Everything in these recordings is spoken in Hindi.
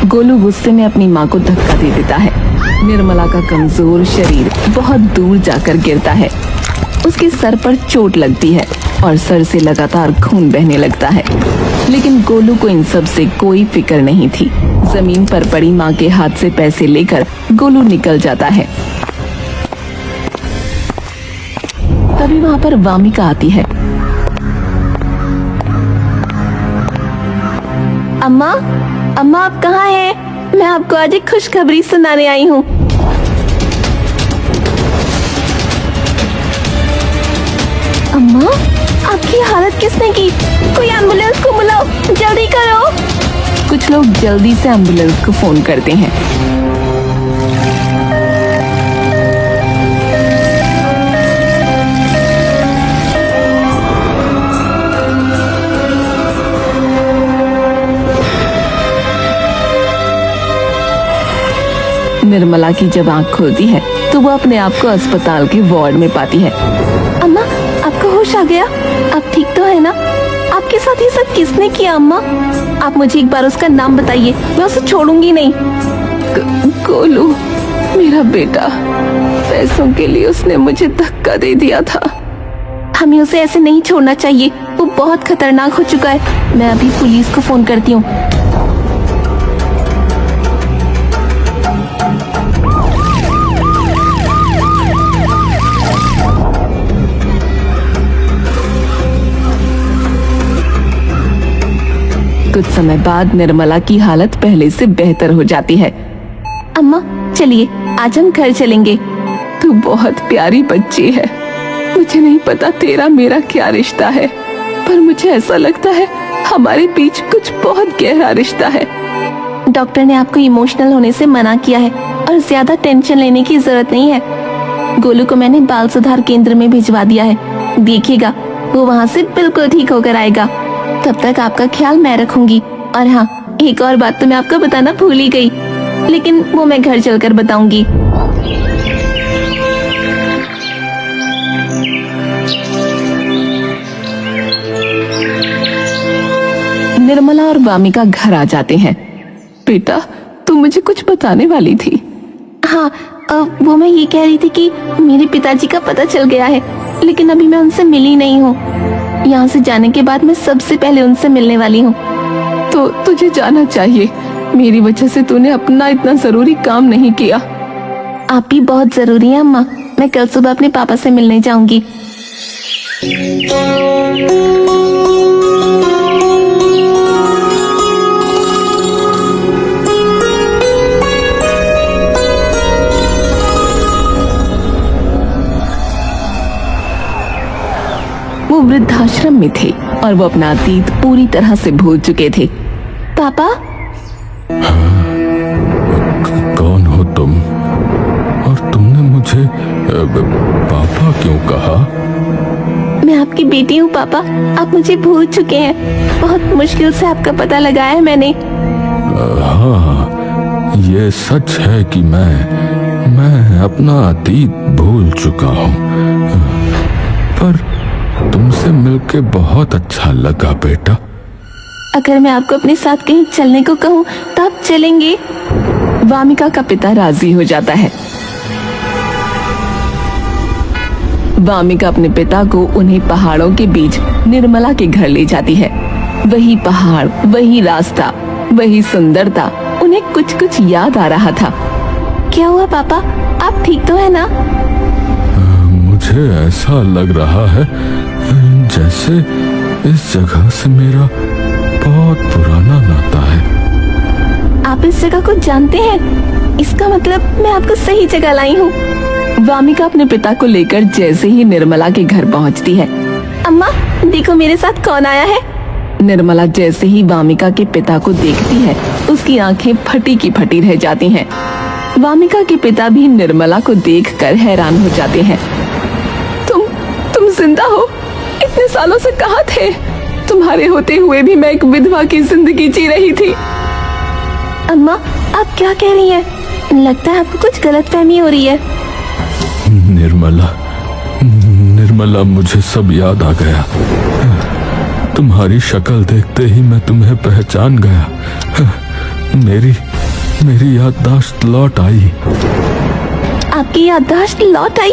गोलू गुस्से में अपनी माँ को धक्का दे देता है। निर्मला का कमजोर शरीर बहुत दूर जाकर गिरता है। उसके सर पर चोट लगती है और सर से लगातार खून बहने लगता है, लेकिन गोलू को इन सब से कोई फिक्र नहीं थी। जमीन पर पड़ी माँ के हाथ से पैसे लेकर गोलू निकल जाता है। तभी वहाँ पर वामिका आती है। अम्मा, अम्मा आप कहाँ हैं? मैं आपको आज एक खुशखबरी सुनाने आई हूँ। अम्मा, आपकी हालत किसने की? कोई एम्बुलेंस को बुलाओ, जल्दी करो। कुछ लोग जल्दी से एम्बुलेंस को फोन करते हैं। निर्मला की जब आंख खुलती है तो वो अपने आप को अस्पताल के वार्ड में पाती है। अम्मा, आपको होश आ गया? आप ठीक तो है ना? आपके साथ ये सब किसने किया अम्मा? आप मुझे एक बार उसका नाम बताइए, मैं उसे छोड़ूंगी नहीं। गोलू, मेरा बेटा। पैसों के लिए उसने मुझे धक्का दे दिया था। हमें उसे ऐसे नहीं छोड़ना चाहिए, वो बहुत खतरनाक हो चुका है। मैं अभी पुलिस को फोन करती हूँ। कुछ समय बाद निर्मला की हालत पहले से बेहतर हो जाती है। अम्मा चलिए, आज हम घर चलेंगे। तू बहुत प्यारी बच्ची है। मुझे नहीं पता तेरा मेरा क्या रिश्ता है, पर मुझे ऐसा लगता है हमारे बीच कुछ बहुत गहरा रिश्ता है। डॉक्टर ने आपको इमोशनल होने से मना किया है और ज्यादा टेंशन लेने की जरूरत नहीं है। गोलू को मैंने बाल सुधार केंद्र में भिजवा दिया है। देखिएगा, वो वहाँ से बिल्कुल ठीक होकर आएगा। तब तक आपका ख्याल मैं रखूंगी। और हाँ, एक और बात तो मैं आपको बताना भूल ही गई, लेकिन वो मैं घर चलकर बताऊंगी। निर्मला और वामिका घर आ जाते हैं। बेटा, तुम मुझे कुछ बताने वाली थी। हाँ, वो मैं ये कह रही थी कि मेरे पिताजी का पता चल गया है, लेकिन अभी मैं उनसे मिली नहीं हूँ। यहाँ से जाने के बाद मैं सबसे पहले उनसे मिलने वाली हूँ। तो तुझे जाना चाहिए। मेरी वजह से तूने अपना इतना जरूरी काम नहीं किया। आप भी बहुत जरूरी है अम्मा। मैं कल सुबह अपने पापा से मिलने जाऊंगी। वो वृद्धाश्रम में थे और वो अपना अतीत पूरी तरह से भूल चुके थे। पापा? कौन हो तुम? और तुमने मुझे पापा क्यों कहा? मैं आपकी बेटी हूँ पापा। आप मुझे भूल चुके हैं। बहुत मुश्किल से आपका पता लगाया है मैंने। हाँ, ये सच है कि मैं अपना अतीत भूल चुका हूँ, पर तुमसे मिलके बहुत अच्छा लगा बेटा। अगर मैं आपको अपने साथ कहीं चलने को कहूँ तो आप चलेंगे? वामिका का पिता राजी हो जाता है। वामिका अपने पिता को उन्हें पहाड़ों के बीच निर्मला के घर ले जाती है। वही पहाड़, वही रास्ता, वही सुंदरता, उन्हें कुछ कुछ याद आ रहा था। क्या हुआ पापा, आप ठीक तो है ना? मुझे ऐसा लग रहा है जैसे इस जगह से मेरा बहुत पुराना नाता है। आप इस जगह को जानते हैं? इसका मतलब मैं आपको सही जगह लाई हूँ। वामिका अपने पिता को लेकर जैसे ही निर्मला के घर पहुँचती है। अम्मा देखो मेरे साथ कौन आया है। निर्मला जैसे ही वामिका के पिता को देखती है, उसकी आंखें फटी की फटी रह जाती हैं। वामिका के पिता भी निर्मला को देखकर हैरान हो जाते हैं। तुम जिंदा हो? इतने सालों से कहाँ थे? तुम्हारे होते हुए भी मैं एक विधवा की जिंदगी जी रही थी। अम्मा आप क्या कह रही हैं? लगता है आपको कुछ गलतफहमी हो रही है। निर्मला, मुझे सब याद आ गया। तुम्हारी शक्ल देखते ही मैं तुम्हें पहचान गया। मेरी मेरी याददाश्त लौट आई। आपकी याददाश्त लौट आई?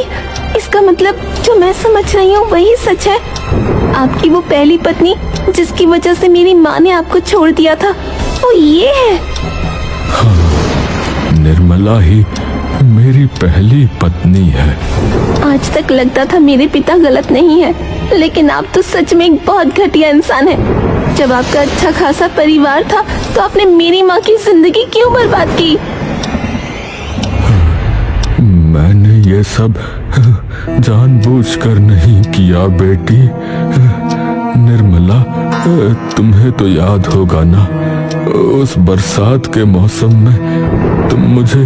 इसका मतलब जो मैं समझ रही हूँ वही सच है। आपकी वो पहली पत्नी जिसकी वजह से मेरी माँ ने आपको छोड़ दिया था, वो ये है? हाँ, निर्मला ही मेरी पहली पत्नी है। आज तक लगता था मेरे पिता गलत नहीं है, लेकिन आप तो सच में एक बहुत घटिया इंसान है। जब आपका अच्छा खासा परिवार था तो आपने मेरी माँ की जिंदगी क्यों बर्बाद की? मैंने ये सब जानबूझकर नहीं किया बेटी। निर्मला, तुम्हें तो याद होगा ना, उस बरसात के मौसम में तुम मुझे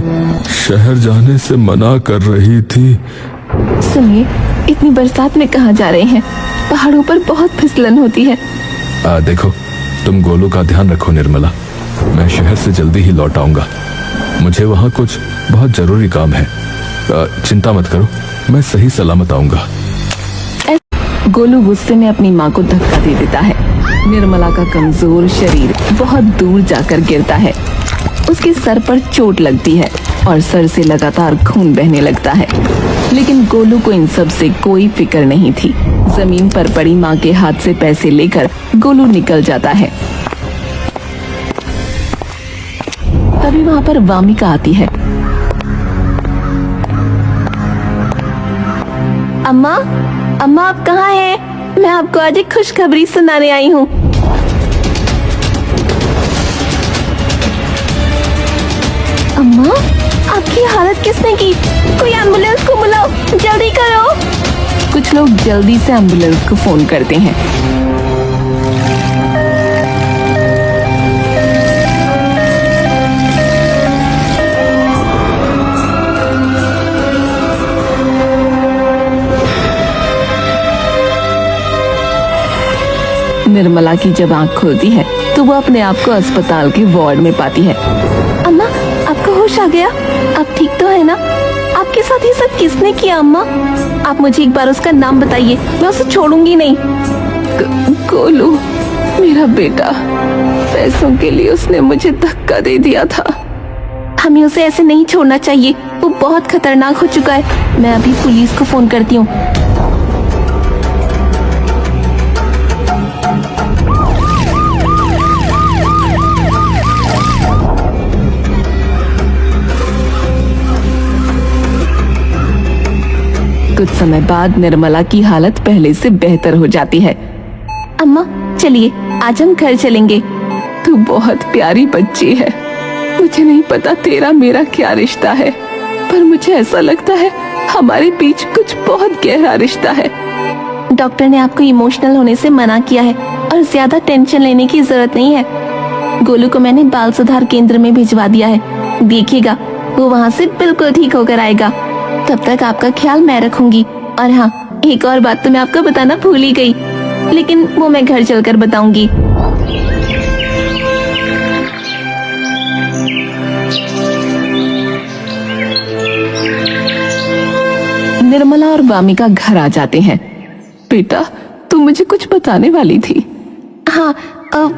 शहर जाने से मना कर रही थी। सुनिए, इतनी बरसात में कहाँ जा रहे हैं? पहाड़ों पर बहुत फिसलन होती है। देखो, तुम गोलू का ध्यान रखो निर्मला। मैं शहर से जल्दी ही लौट आऊंगा। मुझे वहाँ कुछ बहुत जरूरी काम है। चिंता मत करो, मैं सही सलामत आऊंगा। गोलू गुस्से में अपनी माँ को धक्का दे देता है। निर्मला का कमजोर शरीर बहुत दूर जाकर गिरता है। उसके सर पर चोट लगती है और सर से लगातार खून बहने लगता है, लेकिन गोलू को इन सब से कोई फिक्र नहीं थी। जमीन पर पड़ी माँ के हाथ से पैसे लेकर गोलू निकल जाता है। तभी वहाँ पर वामिका आती है। अम्मा, अम्मा आप कहाँ हैं? मैं आपको आज एक खुशखबरी सुनाने आई हूँ। अम्मा, आपकी हालत किसने की? कोई एम्बुलेंस को बुलाओ, जल्दी करो। कुछ लोग जल्दी से एम्बुलेंस को फोन करते हैं। निर्मला की जब आंख खुलती है तो वो अपने आप को अस्पताल के वार्ड में पाती है। अम्मा, आपको होश आ गया? आप ठीक तो है ना? आपके साथ ये सब किसने किया अम्मा? आप मुझे एक बार उसका नाम बताइए, मैं उसे छोड़ूंगी नहीं। गोलू, मेरा बेटा। पैसों के लिए उसने मुझे धक्का दे दिया था। हमें उसे ऐसे नहीं छोड़ना चाहिए, वो बहुत खतरनाक हो चुका है। मैं अभी पुलिस को फोन करती हूँ। कुछ समय बाद निर्मला की हालत पहले से बेहतर हो जाती है। अम्मा चलिए, आज हम घर चलेंगे। तू बहुत प्यारी बच्ची है। मुझे नहीं पता तेरा मेरा क्या रिश्ता है, पर मुझे ऐसा लगता है हमारे बीच कुछ बहुत गहरा रिश्ता है। डॉक्टर ने आपको इमोशनल होने से मना किया है और ज्यादा टेंशन लेने की जरूरत नहीं है। गोलू को मैंने बाल सुधार केंद्र में भिजवा दिया है। देखिएगा, वो वहाँ से बिल्कुल ठीक होकर आएगा। तब तक आपका ख्याल मैं रखूंगी। और हाँ, एक और बात तो मैं आपको बताना भूल ही गई, लेकिन वो मैं घर चलकर बताऊंगी। निर्मला और वामिका घर आ जाते हैं। बेटा, तुम मुझे कुछ बताने वाली थी। हाँ,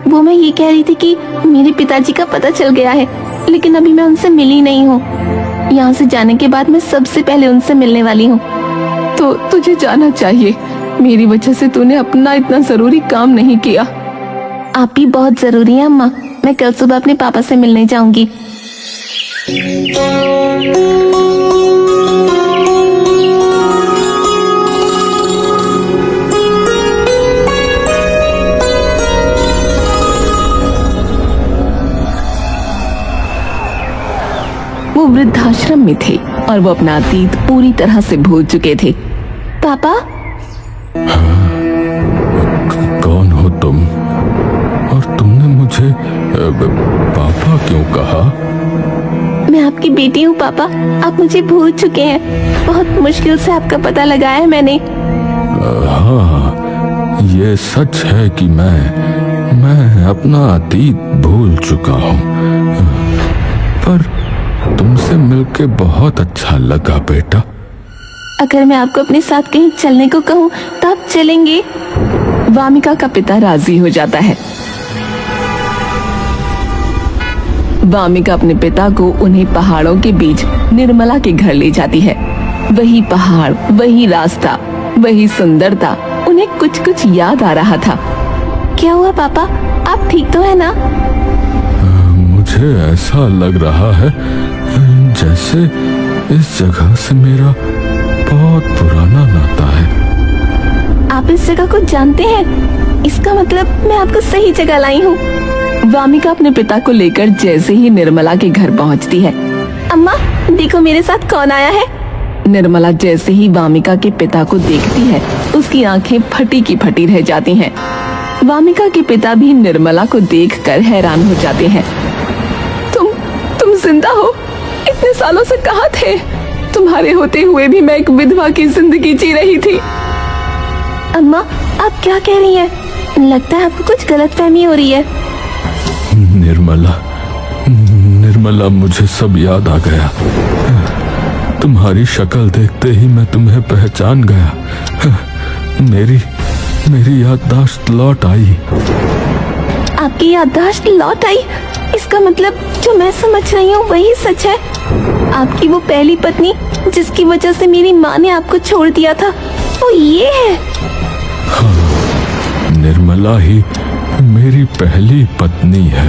वो मैं ये कह रही थी कि मेरे पिताजी का पता चल गया है, लेकिन अभी मैं उनसे मिली नहीं हूँ। यहाँ से जाने के बाद मैं सबसे पहले उनसे मिलने वाली हूँ। तो तुझे जाना चाहिए। मेरी वजह से तूने अपना इतना जरूरी काम नहीं किया। आप भी बहुत जरूरी है अम्मा। मैं कल सुबह अपने पापा से मिलने जाऊंगी। वो वृद्धाश्रम में थे और वो अपना अतीत पूरी तरह से भूल चुके थे। पापा? कौन हो तुम? और तुमने मुझे पापा क्यों कहा? मैं आपकी बेटी हूँ पापा। आप मुझे भूल चुके हैं। बहुत मुश्किल से आपका पता लगाया है मैंने। हाँ, ये सच है कि मैं अपना अतीत भूल चुका हूँ, पर तुमसे मिलके बहुत अच्छा लगा बेटा। अगर मैं आपको अपने साथ कहीं चलने को कहूँ तो आप चलेंगे? वामिका का पिता राजी हो जाता है। वामिका अपने पिता को उन्हें पहाड़ों के बीच निर्मला के घर ले जाती है। वही पहाड़, वही रास्ता, वही सुंदरता, उन्हें कुछ कुछ याद आ रहा था। क्या हुआ पापा, आप ठीक तो है ना? मुझे ऐसा लग रहा है जैसे इस जगह से मेरा बहुत पुराना नाता है। आप इस जगह को जानते हैं? इसका मतलब मैं आपको सही जगह लाई हूँ। वामिका अपने पिता को लेकर जैसे ही निर्मला के घर पहुँचती है, अम्मा देखो मेरे साथ कौन आया है। निर्मला जैसे ही वामिका के पिता को देखती है, उसकी आंखें फटी की फटी रह जाती हैं। वामिका के पिता भी निर्मला को देखकर हैरान हो जाते हैं। तुम जिंदा हो? इतने सालों से कहाँ थे? तुम्हारे होते हुए भी मैं एक विधवा की जिंदगी जी रही थी। अम्मा आप क्या कह रही हैं? लगता है आपको कुछ गलतफहमी हो रही है। निर्मला मुझे सब याद आ गया। तुम्हारी शक्ल देखते ही मैं तुम्हें पहचान गया। मेरी याददाश्त लौट आई। आपकी याददाश्त लौट आई? इसका मतलब जो मैं समझ रही हूँ वही सच है। आपकी वो पहली पत्नी जिसकी वजह से मेरी माँ ने आपको छोड़ दिया था, वो ये है? हाँ, निर्मला ही मेरी पहली पत्नी है।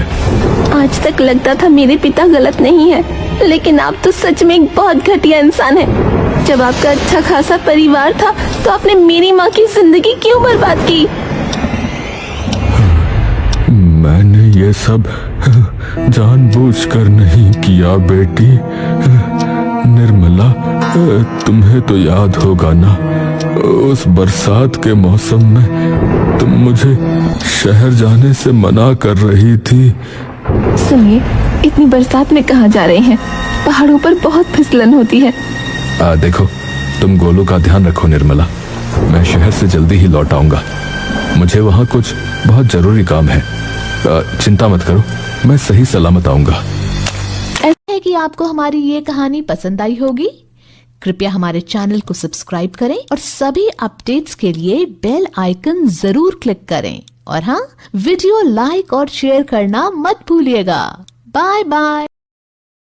आज तक लगता था मेरे पिता गलत नहीं है, लेकिन आप तो सच में एक बहुत घटिया इंसान है। जब आपका अच्छा खासा परिवार था तो आपने मेरी माँ की जिंदगी क्यों बर्बाद की? मैंने ये सब जानबूझकर नहीं किया बेटी। निर्मला, तुम्हें तो याद होगा ना, उस बरसात के मौसम में तुम मुझे शहर जाने से मना कर रही थी। सुनिए, इतनी बरसात में कहाँ जा रहे हैं? पहाड़ों पर बहुत फिसलन होती है। देखो, तुम गोलू का ध्यान रखो निर्मला। मैं शहर से जल्दी ही लौट आऊंगा। मुझे वहाँ कुछ बहुत जरूरी काम है। चिंता मत करो, मैं सही सलामत आऊंगा। ऐसा है कि आपको हमारी ये कहानी पसंद आई होगी। कृपया हमारे चैनल को सब्सक्राइब करें और सभी अपडेट्स के लिए बेल आइकन जरूर क्लिक करें। और हाँ, वीडियो लाइक और शेयर करना मत भूलिएगा। Bye bye.